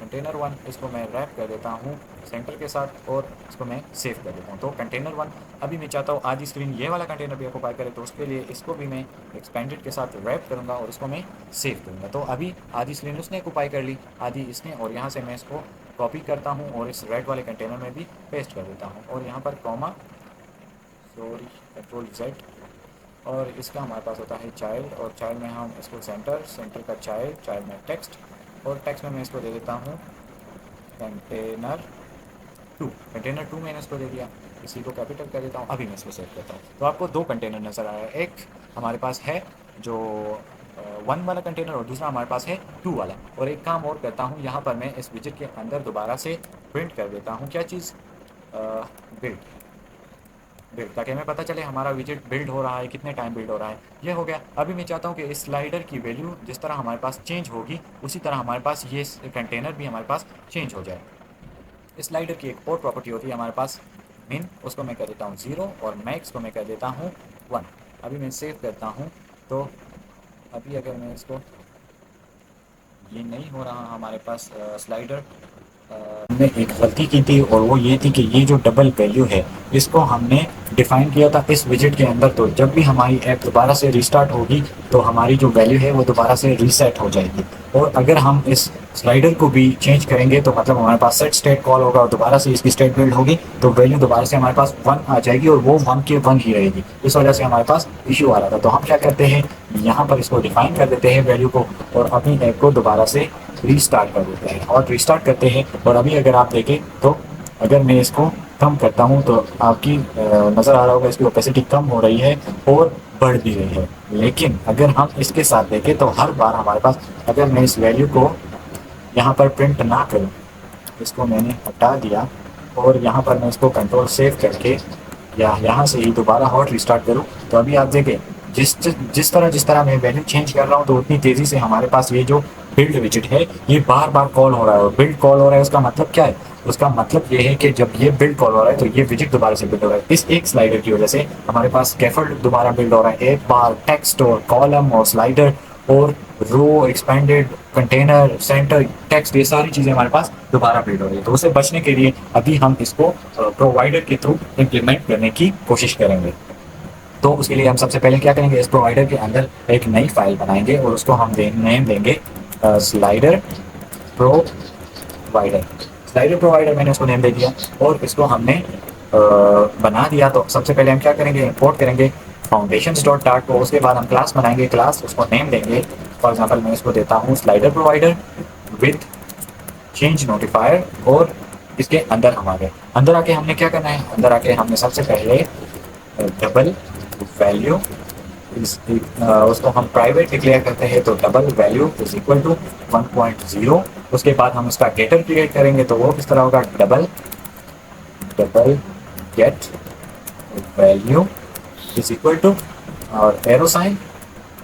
Speaker 1: कंटेनर 1 इसको मैं रैप कर देता हूँ सेंटर के साथ और इसको मैं सेव कर देता हूँ। तो कंटेनर 1, अभी मैं चाहता हूँ आधी स्क्रीन ये वाला कंटेनर भी ऑक्यूपाई करे, तो उसके लिए इसको भी मैं एक्सपेंडेड के साथ रैप करूँगा और इसको मैं सेव करूँगा। तो अभी आधी स्क्रीन उसने ऑक्यूपाई कर ली, आधी इसने, और यहाँ से मैं इसको कॉपी करता हूँ और इस रेड वाले कंटेनर में भी पेस्ट कर देता हूँ, और यहाँ पर कॉमा, सॉरी कंट्रोल जेड, और इसका हमारे पास होता है चाइल्ड, और चाइल्ड में हम इसको सेंटर, सेंटर का चाइल्ड, चाइल्ड में टेक्स्ट, और टेक्स्ट में मैं इसको दे देता हूँ कंटेनर 2। कंटेनर 2 मैंने इसको दे दिया, इसी को कैपिटल कर देता हूँ। अभी मैं इसको सेव करता हूँ, तो आपको दो कंटेनर नज़र आ रहा है, एक हमारे पास है जो 1 वाला कंटेनर और दूसरा हमारे पास है 2 वाला। और एक काम और करता हूँ, यहाँ पर मैं इस विजिट के अंदर दोबारा से प्रिंट कर देता हूँ क्या चीज़, बिल्ड बिल्ड, ताकि हमें पता चले हमारा विजिट बिल्ड हो रहा है, कितने टाइम बिल्ड हो रहा है। ये हो गया। अभी मैं चाहता हूँ कि इस स्लाइडर की वैल्यू जिस तरह हमारे पास चेंज होगी उसी तरह हमारे पास ये कंटेनर भी हमारे पास चेंज हो जाए। इस स्लाइडर की एक और प्रॉपर्टी होती है हमारे पास मिन, उसको मैं कर देता हूँ 0 और मैक्स को मैं कर देता हूँ 1। अभी मैं सेव करता हूँ, तो अभी अगर मैं इसको, ये नहीं हो रहा हमारे पास स्लाइडर। हमने एक गलती की थी और वो ये थी कि ये जो डबल वैल्यू है इसको हमने डिफाइन किया था इस विजिट के अंदर। तो जब भी हमारी ऐप दोबारा से रिस्टार्ट होगी तो हमारी जो वैल्यू है वो दोबारा से रीसेट हो जाएगी। और अगर हम इस स्लाइडर को भी चेंज करेंगे तो मतलब हमारे पास सेट स्टेट कॉल होगा और दोबारा से इसकी स्टेट बिल्ड होगी, तो वैल्यू दोबारा से हमारे पास 1 आ जाएगी और वो 1 के 1 ही रहेगी। इस वजह से हमारे पास इशू आ रहा था। तो हम क्या करते हैं, यहाँ पर इसको डिफाइन कर देते हैं वैल्यू को और अपनी ऐप को दोबारा से रीस्टार्ट कर देते हैं और रीस्टार्ट करते हैं। और अभी अगर आप देखें तो अगर मैं इसको कम करता हूँ तो आपकी नज़र आ रहा होगा इसकी ओपेसिटी कम हो रही है और बढ़ भी रही है। लेकिन अगर हम इसके साथ देखें तो हर बार हमारे पास, अगर मैं इस वैल्यू को यहाँ पर प्रिंट ना करूँ, इसको मैंने हटा दिया और यहाँ पर मैं इसको कंट्रोल सेव करके या यहाँ से ही दोबारा हॉट रिस्टार्ट करूँ, तो अभी आप देखें जिस तरह मैं वैल्यू चेंज कर रहा हूँ तो उतनी तेज़ी से हमारे पास ये जो बिल्ड विजिट है ये बार बार कॉल हो रहा है। और बिल्ड कॉल हो रहा है उसका मतलब क्या है, उसका मतलब ये है कि जब ये बिल्ड कॉल हो रहा है तो ये विजिट दोबारा से बिल्ड हो रहा है। इस एक स्लाइडर की वजह से हमारे पास स्कैफोल्ड दोबारा बिल्ड हो रहा है, एक बार टेक्स्ट और कॉलम और स्लाइडर और रो, एक्सपेंडेड, कंटेनर, सेंटर, टेक्स्ट, ये सारी चीज़ें हमारे पास दोबारा बिल्ड हो रही है। तो उससे बचने के लिए अभी हम इसको प्रोवाइडर के थ्रू इम्प्लीमेंट करने की कोशिश करेंगे। तो उसके लिए हम सबसे पहले क्या करेंगे, इस प्रोवाइडर के अंदर एक नई फाइल बनाएंगे और उसको हम नेम देंगे स्लाइडर प्रोवाइडर। स्लाइडर प्रोवाइडर मैंने उसको नेम दे दिया और इसको हमने बना दिया तो सबसे पहले हम क्या करेंगे, इंपोर्ट करेंगे फाउंडेशंस डॉट डार्ट को। उसके बाद हम क्लास बनाएंगे, क्लास उसको नेम देंगे। फॉर एग्जांपल मैं इसको देता हूँ slider provider with change notifier. और इसके अंदर हमारे अंदर आके हमने क्या करना है, अंदर आके हमने सबसे पहले डबल वैल्यू उसको हम प्राइवेट डिक्लेयर करते हैं, तो double value is equal to 1.0। उसके बाद हम उसका गेटर क्रिएट करेंगे, तो वो किस तरह होगा, double double get value is equal to और एरो साइन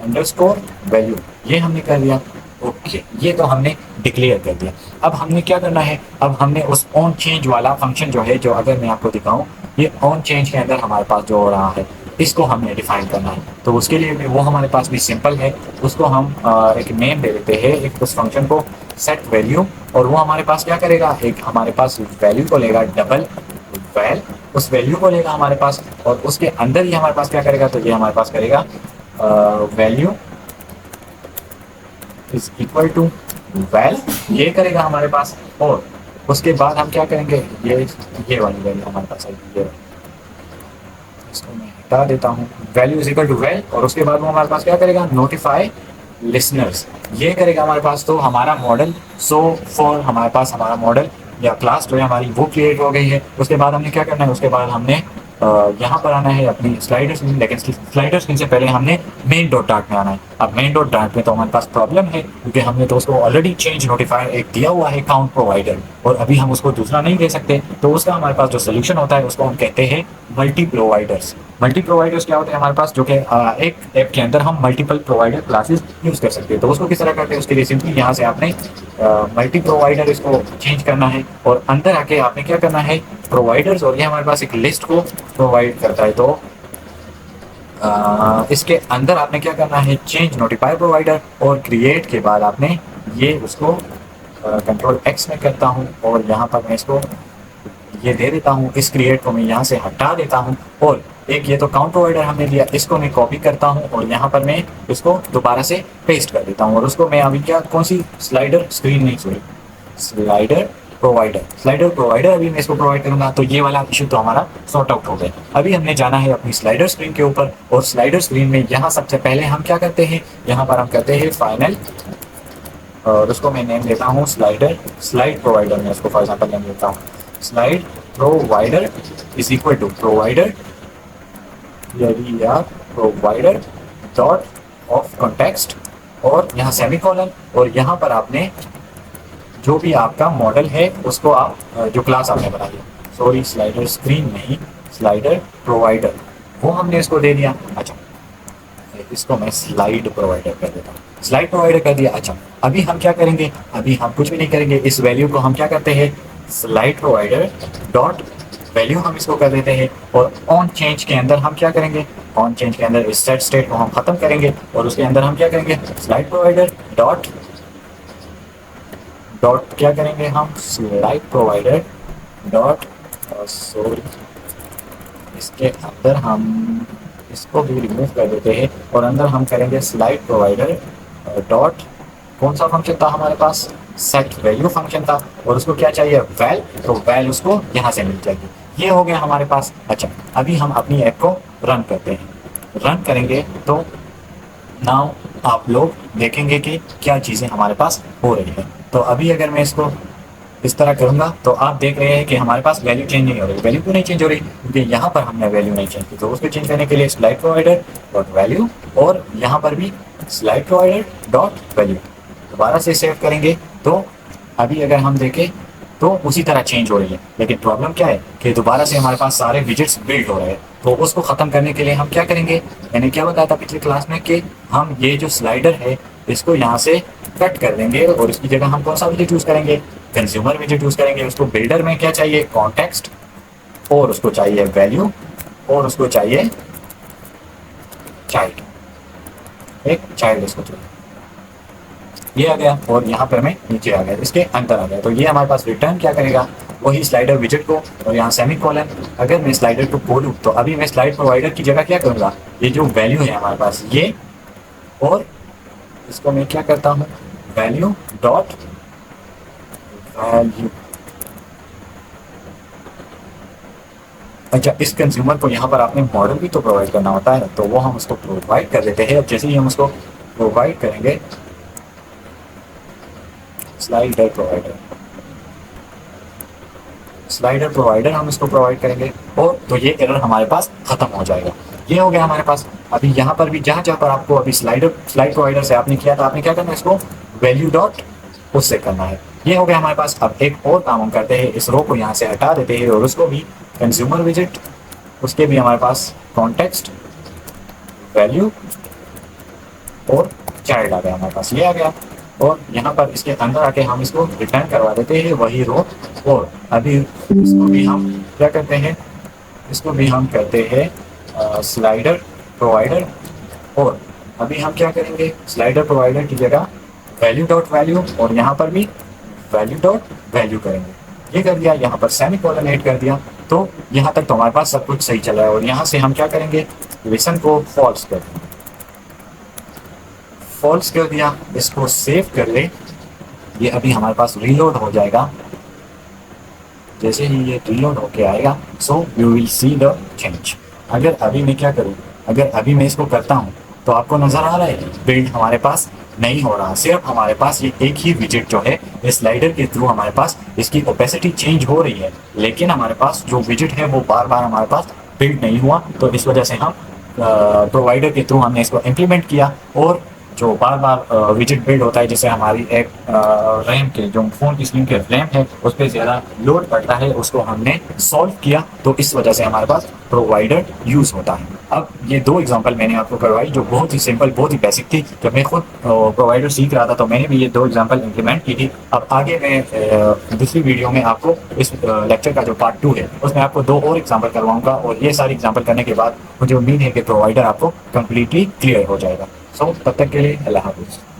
Speaker 1: अंडरस्कोर वैल्यू। ये हमने कर दिया। ओके, ये तो हमने डिक्लेयर कर दिया। अब हमने क्या करना है, अब हमने उस ऑन चेंज वाला फंक्शन जो है, जो अगर मैं आपको दिखाऊं, ये ऑन चेंज के अंदर हमारे पास जो हो रहा है, इसको हमने डिफाइन करना है। तो उसके लिए भी वो हमारे पास भी सिंपल है। उसको हम एक नेम दे देते हैं, एक उस फंक्शन को सेट वैल्यू। और वो हमारे पास क्या करेगा, एक हमारे पास वैल्यू को लेगा, डबल वैल उस वैल्यू को लेगा हमारे पास, और उसके अंदर ही हमारे पास क्या करेगा, तो ये हमारे पास करेगा value is equal to val, ये करेगा हमारे पास। और उसके बाद हम क्या करेंगे, ये वाली वैल्यू हमारे पास आएगी, ये इसको मैं हटा देता हूँ, value is equal to val. और उसके बाद वो हमारे पास क्या करेगा, नोटिफाई लिसनर्स, ये करेगा हमारे पास। तो हमारा मॉडल सो फॉर हमारे पास हमारा मॉडल या क्लास जो है हमारी वो क्रिएट हो गई है। उसके बाद हमने क्या करना है, उसके बाद हमने यहाँ पर आना है अपनी स्लाइडर स्क्रीन, लेकिन स्लाइडर स्क्रीन से पहले हमने मेन डॉट डार्ट में आना है। अब मेन डॉट डार्ट में तो हमारे पास प्रॉब्लम है, क्योंकि हमने तो उसको ऑलरेडी चेंज नोटिफायर एक दिया हुआ है काउंट प्रोवाइडर, और अभी हम उसको दूसरा नहीं दे सकते। तो उसका हमारे पास जो सोल्यूशन होता है, उसको हम कहते हैं मल्टी प्रोवाइडर्स। मल्टी प्रोवाइडर्स क्या होते हैं हमारे पास, जो कि एक ऐप के अंदर हम मल्टीपल प्रोवाइडर क्लासेस यूज कर सकते हैं। तो उसको किस तरह करते हैं, उसके लिए सिंपली यहाँ से आपने मल्टी प्रोवाइडर इसको चेंज करना है, और अंदर आके आपने क्या करना है, प्रोवाइडर्स, और ये हमारे पास एक लिस्ट को प्रोवाइड करता है। तो इसके अंदर आपने क्या करना है, चेंज नोटिफाई प्रोवाइडर, और क्रिएट के बाद आपने ये उसको कंट्रोल एक्स में करता हूँ, और यहाँ पर मैं इसको ये दे देता हूँ, इस क्रिएट को मैं यहाँ से हटा देता हूँ। और एक ये तो काउंट प्रोवाइडर हमने दिया, इसको मैं कॉपी करता हूँ और यहाँ पर मैं इसको दोबारा से पेस्ट कर देता हूँ। और उसको मैं अभी क्या, कौन सी स्लाइडर स्क्रीन नहीं, सॉरी स्लाइडर प्रोवाइडर अभी मैं इसको प्रोवाइड करूंगा। तो ये वाला इशू तो हमारा सॉर्ट आउट हो गया। अभी हमने जाना है अपनी स्लाइडर स्क्रीन के ऊपर, और स्लाइडर स्क्रीन में यहाँ सबसे पहले हम क्या करते हैं, यहाँ पर हम करते हैं फाइनल, और उसको मैं नेम देता हूँ स्लाइड प्रोवाइडर में उसको फॉर एग्जाम्पल नेम देता हूँ slide provider is equal to provider provider dot of context, और यहाँ सेमीकोलन, और यहाँ पर आपने जो भी आपका मॉडल है उसको आप जो क्लास आपने बना दिया, सॉरी स्लाइडर स्क्रीन नहीं, स्लाइडर प्रोवाइडर, वो हमने इसको दे दिया। अच्छा, इसको मैं स्लाइड प्रोवाइडर कर देता हूँ, स्लाइड प्रोवाइडर कर दिया। अच्छा, अभी हम क्या करेंगे, अभी हम कुछ भी नहीं करेंगे, इस वैल्यू को हम क्या करते हैं, स्लाइड प्रोवाइडर डॉट वैल्यू हम इसको कर देते हैं। और ऑन चेंज के अंदर हम क्या करेंगे, ऑन चेंज के अंदर इस सेट स्टेट को हम खत्म करेंगे, और उसके अंदर हम क्या करेंगे, स्लाइड प्रोवाइडर डॉट क्या करेंगे हम, स्लाइड प्रोवाइडर डॉट सॉरी, इसके अंदर हम इसको भी रिमूव कर देते हैं, और अंदर हम करेंगे स्लाइड प्रोवाइडर डॉट, कौन सा फंक्शन था हमारे पास, सेट वैल्यू फंक्शन था, और उसको क्या चाहिए, वैल, तो वैल उसको यहाँ से मिल जाएगी। ये हो गया हमारे पास। अच्छा, अभी हम अपनी ऐप को रन करते हैं, रन करेंगे तो नाउ आप लोग देखेंगे कि क्या चीज़ें हमारे पास हो रही है। तो अभी अगर मैं इसको इस तरह करूंगा तो आप देख रहे हैं कि हमारे पास वैल्यू चेंज नहीं हो रही। वैल्यू क्यों नहीं चेंज हो रही, क्योंकि यहाँ पर हमने वैल्यू नहीं चेंज की। तो उसको चेंज करने के लिए स्लाइड प्रोवाइडर डॉट वैल्यू, और यहाँ पर भी स्लाइड प्रोवाइडर डॉट वैल्यू, दोबारा से सेव करेंगे तो अभी अगर हम देखें तो उसी तरह चेंज हो रही है। लेकिन प्रॉब्लम क्या है कि दोबारा से हमारे पास सारे विजिट्स बिल्ड हो रहे हैं। तो उसको ख़त्म करने के लिए हम क्या करेंगे, मैंने क्या बताया था पिछली क्लास में कि हम ये जो स्लाइडर है इसको यहाँ से कट कर देंगे, और इसकी जगह हम कौन सा विजिट यूज़ करेंगे, कंज्यूमर विजिट यूज़ करेंगे। उसको बिल्डर में क्या चाहिए, कॉन्टेक्स्ट, और उसको चाहिए वैल्यू, और उसको चाहिए चाइल्ड, एक चाइल्ड उसको चाहिए। ये आ गया, और यहाँ पर मैं नीचे आ गया, इसके अंदर आ गया। तो ये हमारे पास रिटर्न क्या करेगा, वही स्लाइडर विजिट को, और यहाँ सेमी कॉलन। अगर मैं स्लाइडर को खोलूँ तो अभी मैं स्लाइड प्रोवाइडर की जगह क्या करूँगा, ये जो वैल्यू है हमारे पास ये, और इसको मैं क्या करता हूँ, वैल्यू डॉट वैल्यू, अच्छा, इस कंज्यूमर को यहाँ पर आपने मॉडल भी तो प्रोवाइड करना होता है, तो वो हम उसको प्रोवाइड कर देते हैं। अब जैसे ही हम उसको प्रोवाइड करेंगे, स्लाइडर प्रोवाइडर, स्लाइडर प्रोवाइडर हम इसको प्रोवाइड करेंगे, और तो ये एरर हमारे पास खत्म हो जाएगा। ये हो गया हमारे पास। अभी यहाँ पर भी जहाँ जहाँ पर आपको अभी स्लाइड प्रोवाइडर से आपने किया था, आपने क्या करना है, इसको वैल्यू डॉट उससे करना है। ये हो गया हमारे पास। अब एक और काम हम करते हैं, इस रो को यहाँ से हटा देते हैं और उसको भी कंज्यूमर विजिट, उसके भी हमारे पास कॉन्टेक्स्ट, वैल्यू और चाइल्ड आ गया हमारे पास, ये आ गया। और यहाँ पर इसके अंदर आके हम इसको रिटर्न करवा देते हैं वही रो। और अभी इसको भी हम क्या करते हैं, इसको भी हम करते हैं स्लाइडर प्रोवाइडर। और अभी हम क्या करेंगे, स्लाइडर प्रोवाइडर की जगह वैल्यू डॉट वैल्यू, और यहाँ पर भी वैल्यू डॉट वैल्यू करेंगे। ये कर दिया, यहाँ पर सेमी कॉलन ऐड कर दिया। तो यहाँ तक तो हमारे पास सब कुछ सही चला है। और यहाँ से हम क्या करेंगे, लिसन को फॉल्स कर देंगे, फॉल्स कर दिया। इसको सेव कर ले, ये अभी हमारे पास रीलोड हो जाएगा। जैसे ही ये रीलोड होके आएगा, so you will see the change. अगर अभी मैं क्या करूँ, अगर अभी मैं इसको करता हूँ तो आपको नज़र आ रहा है बिल्ड हमारे पास नहीं हो रहा। सिर्फ हमारे पास ये एक ही विजेट जो है, इस स्लाइडर के थ्रू हमारे पास इसकी ओपेसिटी चेंज हो रही है, लेकिन हमारे पास जो विजेट है वो बार बार हमारे पास बिल्ड नहीं हुआ। तो इस वजह से हम प्रोवाइडर के थ्रू हमने इसको इम्प्लीमेंट किया, और जो बार बार विजिट बिल्ड होता है, जैसे हमारी एक रैम के, जो फ़ोन की स्क्रीन के रैम है, उस पर ज़्यादा लोड पड़ता है, उसको हमने सॉल्व किया। तो इस वजह से हमारे पास प्रोवाइडर यूज़ होता है। अब ये दो एग्जांपल मैंने आपको करवाई जो बहुत ही सिंपल, बहुत ही बेसिक थी। जब मैं खुद प्रोवाइडर सीख रहा था तो मैंने भी ये दो एग्जांपल इंप्लीमेंट की थी। अब आगे मैं दूसरी वीडियो में आपको इस लेक्चर का जो पार्ट 2 है उसमें आपको दो और एग्जांपल करवाऊंगा, और ये सारी एग्जांपल करने के बाद मुझे उम्मीद है कि प्रोवाइडर आपको कम्प्लीटली क्लियर हो जाएगा। सो तब तक के लिए अल्लाह हाफिज़।